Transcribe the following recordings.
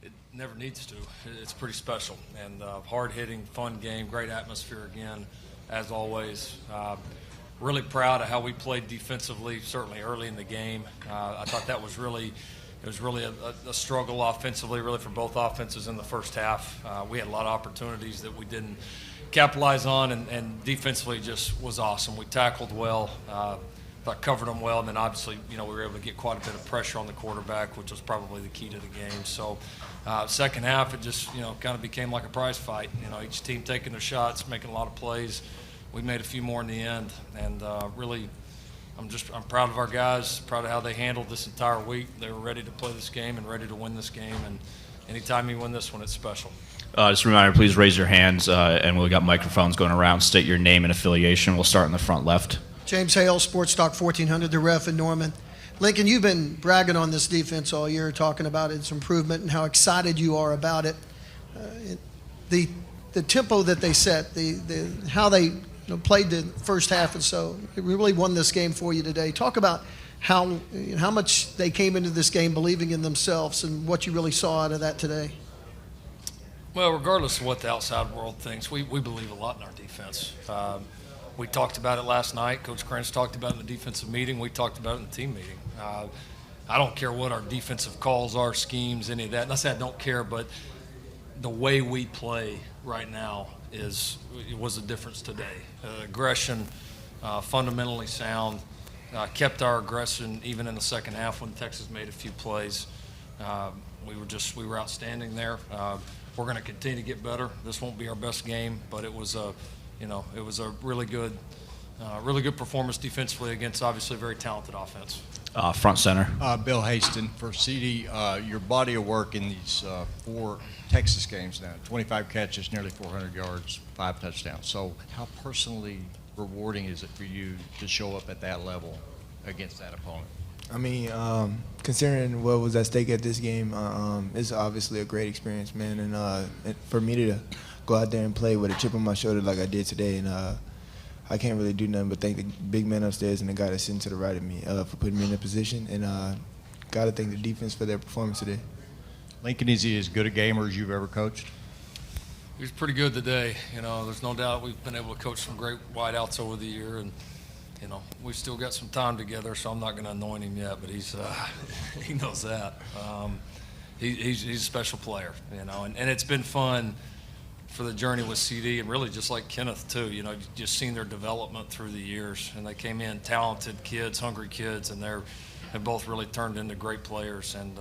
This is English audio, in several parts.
It never needs to. It's pretty special and hard-hitting, fun game, great atmosphere again, as always. Really proud of how we played defensively, certainly early in the game. I thought that was really a struggle offensively, really for both offenses in the first half. We had a lot of opportunities that we didn't capitalize on, and defensively just was awesome. We tackled well. Thought covered them well, and then obviously, we were able to get quite a bit of pressure on the quarterback, which was probably the key to the game. So, second half, it just, kind of became like a prize fight. Each team taking their shots, making a lot of plays. We made a few more in the end, and really, I'm proud of our guys, proud of how they handled this entire week. They were ready to play this game and ready to win this game, and anytime you win this one, it's special. Just a reminder, please raise your hands, and we've got microphones going around. State your name and affiliation. We'll start in the front left. James Hale, Sports Talk 1400, the ref in Norman. Lincoln, you've been bragging on this defense all year, talking about its improvement and how excited you are about it. The tempo that they set, how they played the first half, and so it really won this game for you today. Talk about how much they came into this game believing in themselves and what you really saw out of that today. Well, regardless of what the outside world thinks, we believe a lot in our defense. We talked about it last night. Coach Krantz talked about it in the defensive meeting. We talked about it in the team meeting. I don't care what our defensive calls are, schemes, any of that. And I say I don't care, but the way we play right now was a difference today. Aggression, fundamentally sound, kept our aggression even in the second half when Texas made a few plays. We were outstanding there. We're going to continue to get better. This won't be our best game, but it was a really good performance defensively against obviously a very talented offense. Front center. Bill Haston for CeeDee. Your body of work in these 4 Texas games now, 25 catches, nearly 400 yards, 5 touchdowns. So how personally rewarding is it for you to show up at that level against that opponent? I mean, considering what was at stake at this game, it's obviously a great experience, man. And for me to go out there and play with a chip on my shoulder like I did today, and I can't really do nothing but thank the big man upstairs and the guy that's sitting to the right of me for putting me in that position, and got to thank the defense for their performance today. Lincoln, is he as good a gamer as you've ever coached? He was pretty good today. There's no doubt we've been able to coach some great wideouts over the year, and we've still got some time together, so I'm not going to anoint him yet, but he knows that. He's a special player, and it's been fun for the journey with CeeDee, and really just like Kenneth too. Just seen their development through the years, and they came in talented kids, hungry kids, and have both really turned into great players. And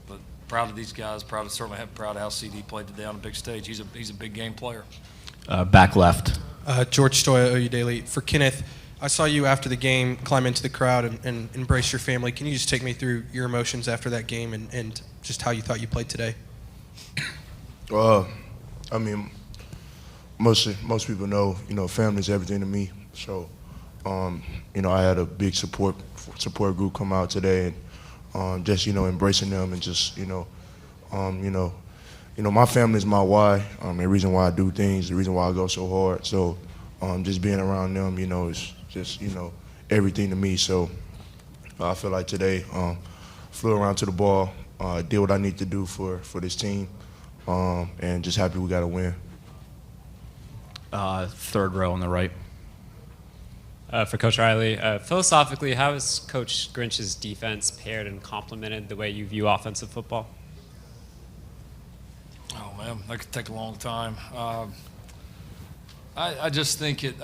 but proud of these guys. Proud of how CeeDee played today on a big stage. He's a big game player. Back left. George Stoya, OU Daily. For Kenneth, I saw you after the game climb into the crowd and embrace your family. Can you just take me through your emotions after that game and just how you thought you played today? I mean, most people know, family's everything to me. So, I had a big support group come out today, and just embracing them, and just my family is my why. The reason why I do things, the reason why I go so hard. So, just being around them, is just everything to me. So, I feel like today, flew around to the ball, did what I need to do for this team. And just happy we got a win. Third row on the right. For Coach Riley, philosophically, how has Coach Grinch's defense paired and complemented the way you view offensive football? Oh man, that could take a long time. I just think it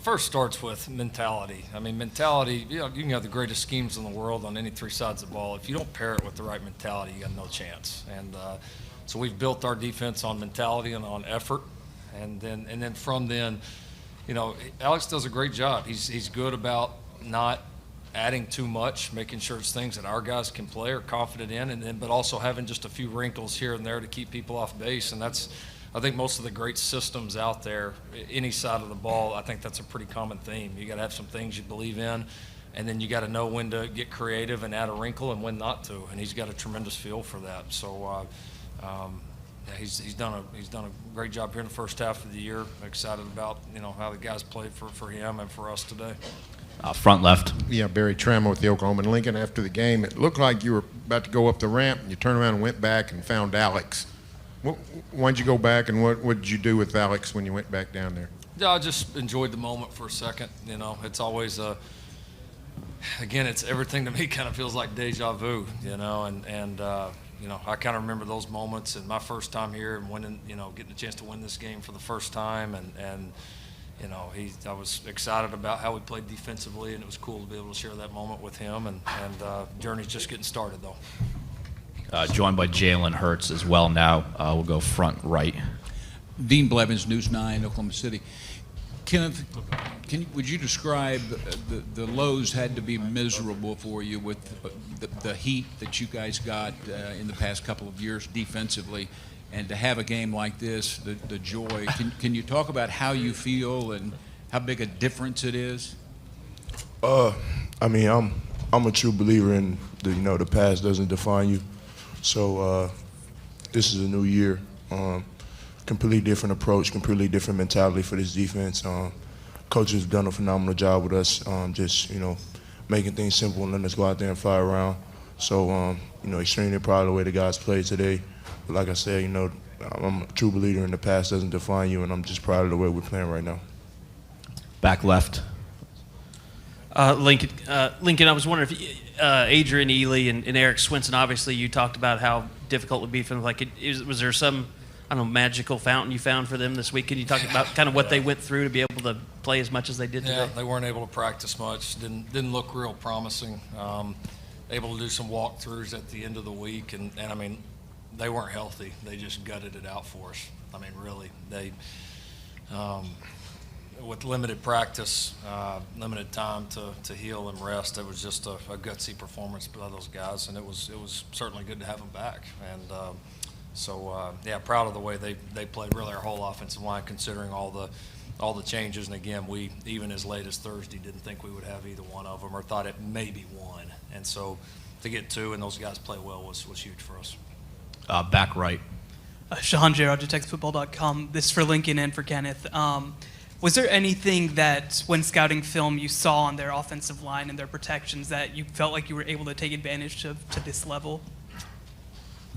first starts with mentality. Mentality, you can have the greatest schemes in the world on any 3 sides of the ball. If you don't pair it with the right mentality, you got no chance. And so we've built our defense on mentality and on effort. And then from then, Alex does a great job. He's good about not adding too much, making sure it's things that our guys can play or confident in, but also having just a few wrinkles here and there to keep people off base. And that's, I think, most of the great systems out there, any side of the ball, I think that's a pretty common theme. You got to have some things you believe in, and then you got to know when to get creative and add a wrinkle and when not to. And he's got a tremendous feel for that. So. He's done a great job here in the first half of the year. Excited about how the guys played for him and for us today. Front left. Yeah, Barry Trammell with the Oklahoman. Lincoln, after the game, it looked like you were about to go up the ramp, and you turned around and went back and found Alex. Why'd you go back, and what did you do with Alex when you went back down there? Yeah, I just enjoyed the moment for a second. You know, it's always again, it's everything to me kind of feels like deja vu, you know, and you know, I kind of remember those moments and my first time here and winning, you know, getting a chance to win this game for the first time, and you know, I was excited about how we played defensively, and it was cool to be able to share that moment with him, and journey's just getting started, though. Joined by Jalen Hurts as well now. We'll go front right. Dean Blevins, News 9, Oklahoma City. Kenneth, would you describe the lows had to be miserable for you with the heat that you guys got in the past couple of years defensively, and to have a game like this, the joy. Can you talk about how you feel and how big a difference it is? I mean, I'm a true believer in the past doesn't define you. So this is a new year. Completely different approach, completely different mentality for this defense. Coaches have done a phenomenal job with us, just making things simple and letting us go out there and fly around. So extremely proud of the way the guys played today. But like I said, I'm a true believer in the past doesn't define you, and I'm just proud of the way we're playing right now. Back left. Lincoln, I was wondering if Adrian Ely and Eric Swinson, obviously you talked about how difficult it would be for them. Was there some, I don't know, magical fountain you found for them this week? Can you talk about kind of what they went through to be able to play as much as they did today? Yeah, they weren't able to practice much. Didn't look real promising. Able to do some walkthroughs at the end of the week, and I mean, they weren't healthy. They just gutted it out for us. I mean, really, they with limited practice, limited time to heal and rest, it was just a gutsy performance by those guys, and it was certainly good to have them back. And so proud of the way they played really our whole offensive line, considering all the changes. And again, we even as late as Thursday didn't think we would have either one of them, or thought it may be one. And so to get two and those guys play well was huge for us. Back right. Shahan Gerard, TexasFootball.com. This is for Lincoln and for Kenneth. Was there anything that, when scouting film, you saw on their offensive line and their protections that you felt like you were able to take advantage to this level?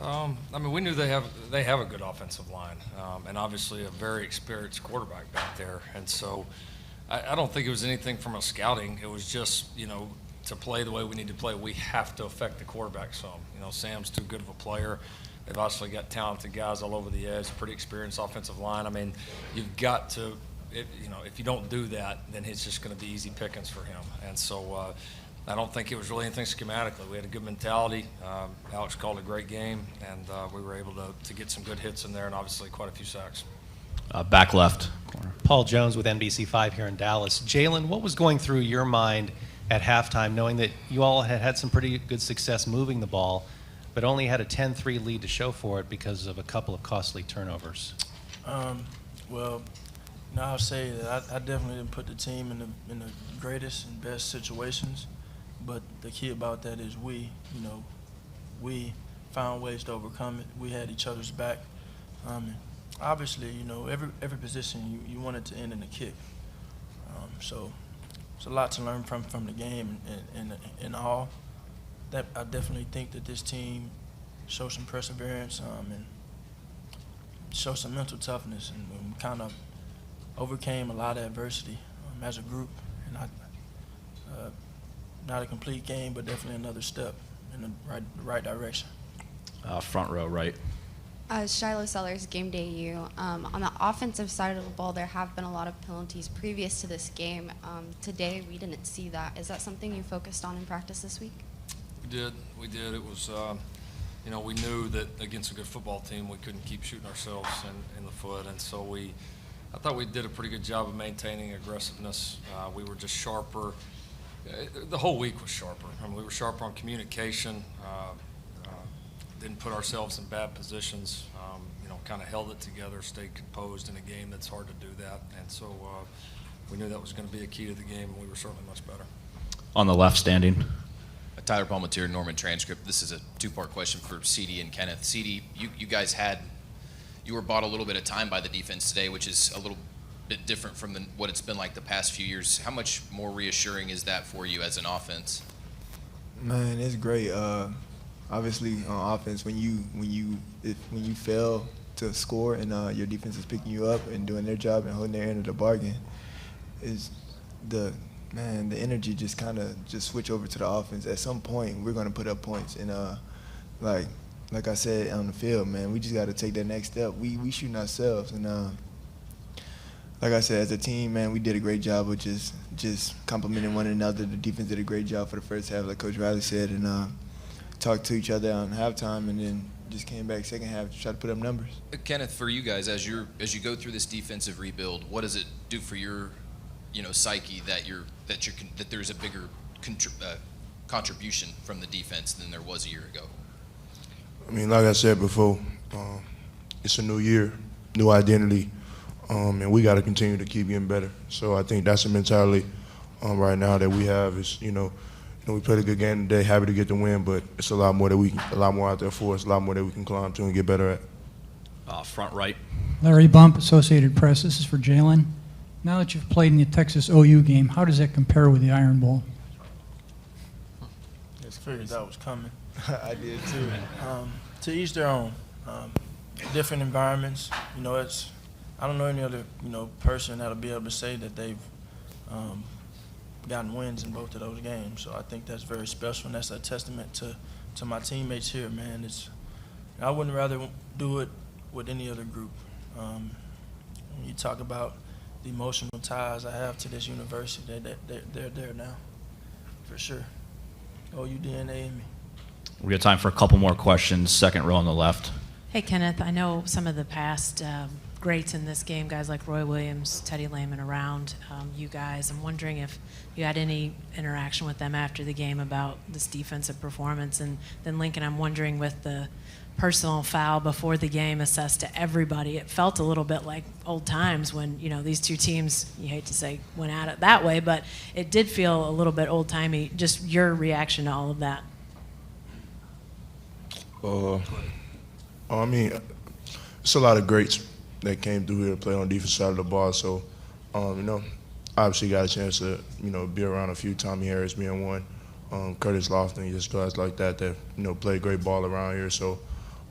I mean, we knew they have a good offensive line, and obviously a very experienced quarterback back there. And so I don't think it was anything from a scouting. It was just, to play the way we need to play, we have to affect the quarterback some. Sam's too good of a player. They've obviously got talented guys all over the edge, pretty experienced offensive line. I mean, you've got to, if you don't do that, then it's just going to be easy pickings for him. And so I don't think it was really anything schematically. We had a good mentality. Alex called a great game, and we were able to get some good hits in there and obviously quite a few sacks. Back left corner. Paul Jones with NBC5 here in Dallas. Jalen, what was going through your mind at halftime, knowing that you all had some pretty good success moving the ball, but only had a 10-3 lead to show for it because of a couple of costly turnovers? Well, I'll say that I definitely didn't put the team in the greatest and best situations, but the key about that is we found ways to overcome it. We had each other's back. Obviously, every position you want it to end in a kick. So it's a lot to learn from the game and all. That I definitely think that this team showed some perseverance and showed some mental toughness, and we kind of overcame a lot of adversity as a group. And not a complete game, but definitely another step in the right direction. Front row right. Shiloh Sellers, Game Day U. On the offensive side of the ball, there have been a lot of penalties previous to this game. Today, we didn't see that. Is that something you focused on in practice this week? We did. It was, we knew that against a good football team, we couldn't keep shooting ourselves in the foot. And so I thought we did a pretty good job of maintaining aggressiveness. We were just sharper. The whole week was sharper. I mean, we were sharper on communication. Didn't put ourselves in bad positions, kind of held it together, stayed composed in a game that's hard to do that. And so we knew that was going to be a key to the game, and we were certainly much better. On the left standing. Tyler Palmatier, Norman Transcript. This is a two-part question for CeeDee and Kenneth. CeeDee, you guys you were bought a little bit of time by the defense today, which is a little bit different from what it's been like the past few years. How much more reassuring is that for you as an offense? Man, it's great. Obviously, on offense, when you fail to score and your defense is picking you up and doing their job and holding their end of the bargain, is the energy just kind of just switch over to the offense. At some point, we're going to put up points, and like I said on the field, man, we just got to take that next step. We shooting ourselves, and like I said, as a team, man, we did a great job of just complimenting one another. The defense did a great job for the first half, like Coach Riley said, and talked to each other on halftime, and then just came back second half to try to put up numbers. Kenneth, for you guys, as you go through this defensive rebuild, what does it do for your psyche that there's a bigger contribution from the defense than there was a year ago? I mean, like I said before, it's a new year, new identity, and we got to continue to keep getting better. So I think that's the mentality right now that we have. Is we played a good game today, happy to get the win, but it's a lot more out there for us, a lot more that we can climb to and get better at. Front right. Larry Bump, Associated Press. This is for Jalen. Now that you've played in the Texas OU game, how does that compare with the Iron Bowl? Just figured that was coming. I did too. To each their own. Different environments. I don't know any other person that'll be able to say that they've gotten wins in both of those games. So I think that's very special, and that's a testament to my teammates here, man. I wouldn't rather do it with any other group. When you talk about the emotional ties I have to this university, they're there now, for sure. OU DNA in me. We got time for a couple more questions. Second row on the left. Hey, Kenneth, I know some of the past greats in this game, guys like Roy Williams, Teddy Lehman around you guys. I'm wondering if you had any interaction with them after the game about this defensive performance. And then Lincoln, I'm wondering, with the personal foul before the game assessed to everybody, it felt a little bit like old times when, these two teams, you hate to say went at it that way, but it did feel a little bit old-timey. Just your reaction to all of that. I mean, it's a lot of greats that came through here to play on the defense side of the ball. So, obviously got a chance to, be around a few. Tommy Harris being one, Curtis Lofton, just guys like that play great ball around here. So,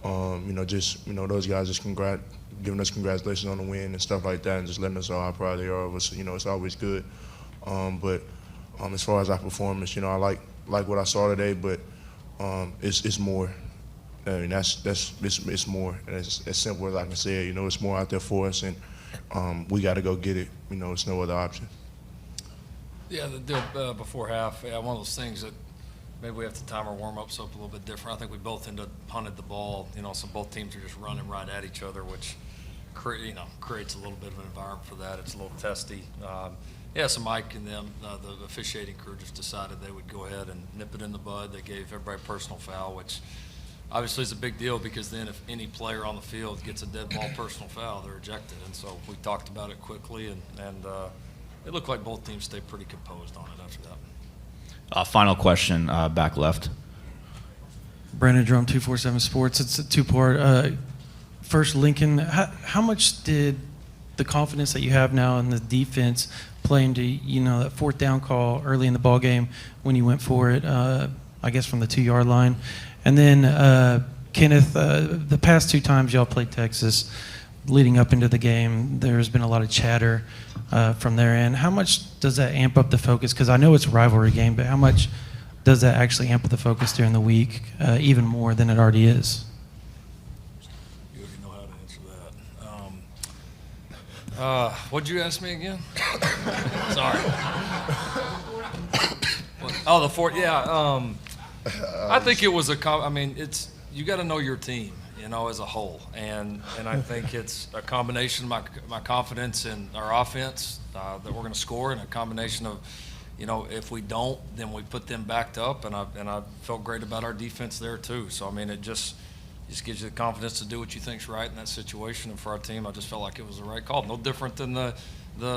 those guys just giving us congratulations on the win and stuff like that, and just letting us know how proud they are of us. It's always good. But as far as our performance, I like what I saw today, but it's more. I mean, it's more. And it's as simple as I can say it. It's more out there for us, and we got to go get it. It's no other option. Yeah, the deal before half, one of those things that maybe we have to time our warm-ups up a little bit different. I think we both ended up punted the ball, so both teams are just running right at each other, which creates a little bit of an environment for that. It's a little testy. So Mike and them, the officiating crew, just decided they would go ahead and nip it in the bud. They gave everybody a personal foul, which obviously it's a big deal, because then if any player on the field gets a dead ball personal foul, they're ejected. And so we talked about it quickly, and it looked like both teams stayed pretty composed on it after that. Final question, back left. Brandon Drum, 247 Sports. It's a two-part. First, Lincoln, how much did the confidence that you have now in the defense play into that fourth down call early in the ball game when you went for it, I guess from the 2-yard line? And then, Kenneth, the past two times y'all played Texas, leading up into the game, there's been a lot of chatter from their end. How much does that amp up the focus? Because I know it's a rivalry game, but how much does that actually amp up the focus during the week, even more than it already is? You already know how to answer that. What'd you ask me again? Sorry. The fourth, yeah. I think it was you got to know your team, as a whole, and I think it's a combination of my confidence in our offense that we're going to score, and a combination of, if we don't, then we put them backed up, and I felt great about our defense there too. So it just gives you the confidence to do what you think's right in that situation, and for our team, I just felt like it was the right call. No different than the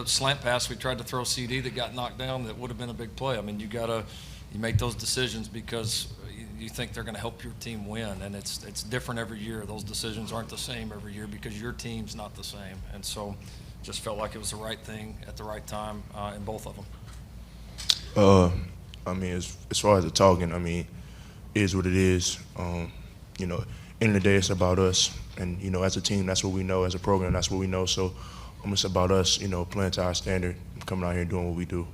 slant pass we tried to throw CeeDee that got knocked down. That would have been a big play. You make those decisions because you think they're going to help your team win, and it's different every year. Those decisions aren't the same every year because your team's not the same. And so just felt like it was the right thing at the right time in both of them. I mean, as far as the talking, I mean, it is what it is. You know, end of the day, it's about us. And, you know, as a team, that's what we know. As a program, that's what we know. So it's about us, you know, playing to our standard, coming out here and doing what we do.